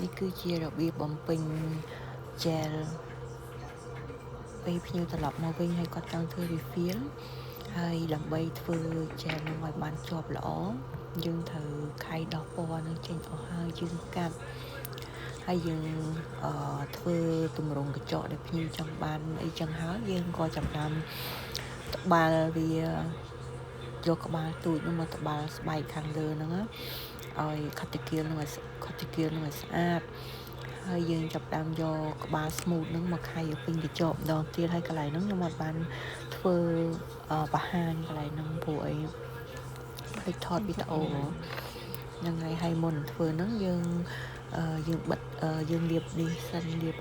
នេះគឺជារបៀបបំពេញ gel ពេលភ្ញៀវត្រឡប់មកវិញហើយគាត់ចង់ធ្វើ refill ហើយដើម្បីធ្វើ gel នឹងឲ្យបានជាប់ល្អយើងត្រូវខៃដោះពណ៌នឹងចេញអស់ហើយយើងកាត់ហើយយើងធ្វើទម្រង់កញ្ចក់ដែលភ្ញៀវចង់បានអីចឹងហើយយើងក៏ចាប់ផ្ដើមត្បាល់វាយកក្បាលទូចនោះមកត្បាល់ស្បែកខាងលើហ្នឹងឲ្យខុតតិគៀលនឹងឲ្យស្អាតហើយយើងចាប់ផ្ដើមយកក្បាល smooth ហ្នឹងមកខៃឲ្យពេញកញ្ចក់ម្ដងទៀតហើយកន្លែងហ្នឹងខ្ញុំអត់បានធ្វើបង្ហាញកន្លែងហ្នឹងព្រោះអីភ្លេចថតវីដេអូហ្នឹងហើយមុនធ្វើហ្នឹងយើងបិទយើងលាបនេះសិនលាប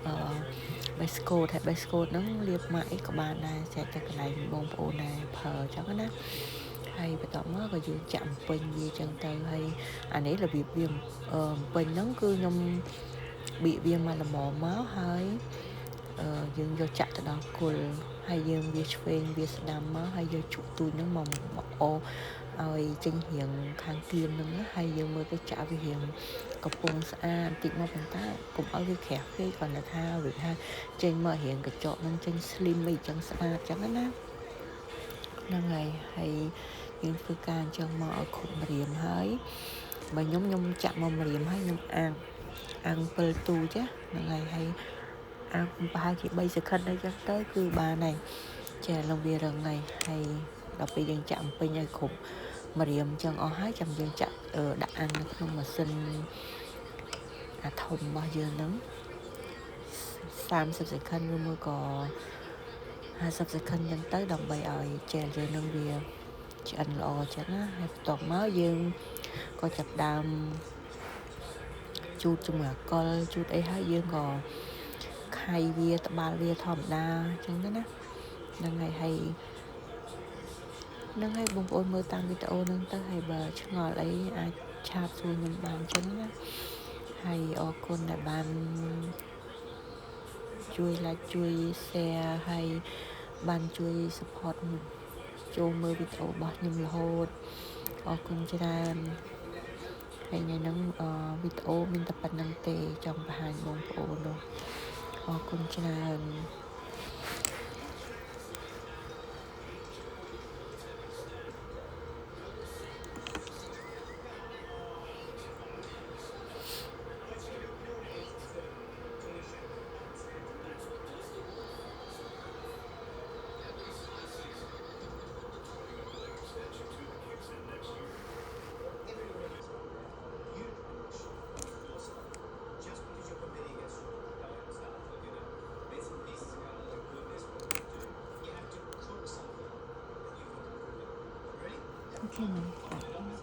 base coat ហើយ base coat ហ្នឹងលាបមកអីក៏បានដែរចែកទៅកន្លែងបងប្អូនដែរប្រើអញ្ចឹងណាហើយបន្ទាប់មកក៏យើងចាក់បំពេញវាអញ្ចឹងទៅហើយអានេះរបៀបវាបំពេញហ្នឹងគឺខ្ញុំបៀកវាមកល្មមមកហើយយើងយកចាក់ទៅដល់គល់ហើយយើងវាឆ្វេងវាស្ដាំមកហើយយកជក់ទូចហ្នឹងមកអូឲ្យចេញរៀងខាងគៀនហ្នឹងហើយយើងមើលទៅចាក់វារៀងកំពុងស្អាតតិចមកប៉ុន្តែកុំឲ្យវាក្រាស់ពេកគ្រាន់តែថាវាថាចេញមករៀងកញ្ចក់ហ្នឹងចេញ slim អីចឹងស្អាតចឹងណាហ្នឹងហើយយើងធ្វើការអញ្ចឹងមកឲ្យគ្រប់ម្រាមហើយបើខ្ញុំចាក់មកម្រាមហើយខ្ញុំអាំង7ទូចហ្នឹងហើយអាំងប្រហែលជា3សង្ខិតអីចឹងទៅគឺបានហើយចាឡើងវារឹងហើយដល់ពេលយើងចាក់បំពេញឲ្យគ្រប់ម្រាមអញ្ចឹងអស់ហើយចាំយើងចាក់ដាក់អាំងនៅក្នុងម៉ាស៊ីនអាធំរបស់យើងហ្នឹង30សង្ខិតឬមួយក៏50សង្ខិតអញ្ចឹងទៅដើម្បីឲ្យ gel យើងនឹងវាឆ្អិនល្អចឹងណាហើយបន្ទាប់មកយើងក៏ចាប់ដើមជូតជាមួយអាកុលជូតអីហើយយើងក៏ខៃវាត្បាល់វាធម្មតាចឹងណាហ្នឹងហើយបងប្អូនមើលតាមវីដេអូហ្នឹងទៅហើយបើឆ្ងល់អីអាចឆាតសួរខ្ញុំបានចឹងណាហើយអរគុណដែលបានជួយ like ជួយ share ហើយបានជួយ support ចូលមើលវីដេអូរបស់ខ្ញុំរហូតអរគុណច្រើនហើយថ្ងៃហ្នឹងវីដេអូមានតែប៉ុណ្្នឹងទេចង់បង្ហាញបងប្អូននោះអរគុណច្រើនអូខេ